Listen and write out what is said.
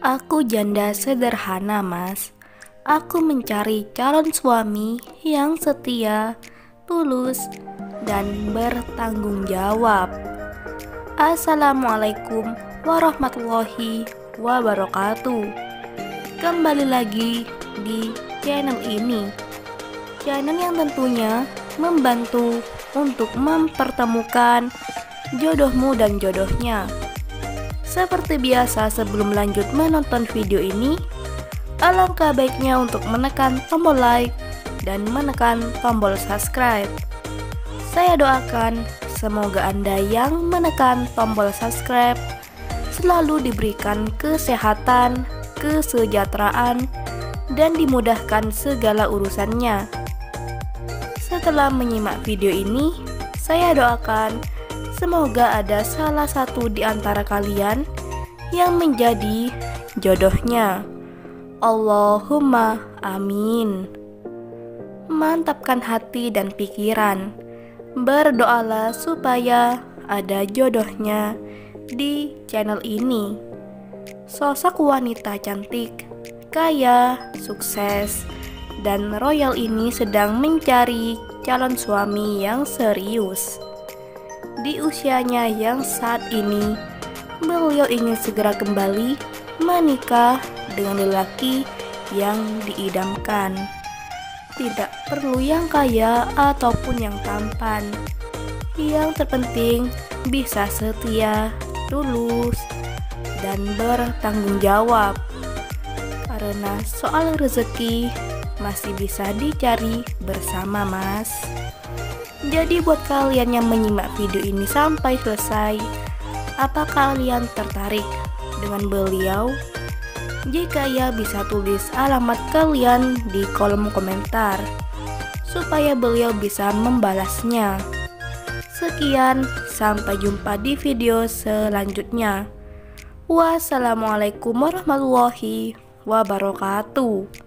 Aku janda sederhana, Mas. Aku mencari calon suami yang setia, tulus, dan bertanggung jawab. Assalamualaikum warahmatullahi wabarakatuh. Kembali lagi di channel ini, channel yang tentunya membantu untuk mempertemukan jodohmu dan jodohnya. Seperti biasa, sebelum lanjut menonton video ini, alangkah baiknya untuk menekan tombol like dan menekan tombol subscribe. Saya doakan semoga Anda yang menekan tombol subscribe selalu diberikan kesehatan, kesejahteraan, dan dimudahkan segala urusannya. Setelah menyimak video ini, saya doakan semoga ada salah satu di antara kalian yang menjadi jodohnya. Allahumma amin. Mantapkan hati dan pikiran. Berdoalah supaya ada jodohnya di channel ini. Sosok wanita cantik, kaya, sukses, dan royal ini sedang mencari calon suami yang serius. Di usianya yang saat ini, beliau ingin segera kembali menikah dengan lelaki yang diidamkan. Tidak perlu yang kaya ataupun yang tampan. Yang terpenting bisa setia, tulus, dan bertanggung jawab. Karena soal rezeki masih bisa dicari bersama, Mas. Jadi buat kalian yang menyimak video ini sampai selesai, apa kalian tertarik dengan beliau? Jika ya, bisa tulis alamat kalian di kolom komentar supaya beliau bisa membalasnya. Sekian, sampai jumpa di video selanjutnya. Wassalamualaikum warahmatullahi wabarakatuh.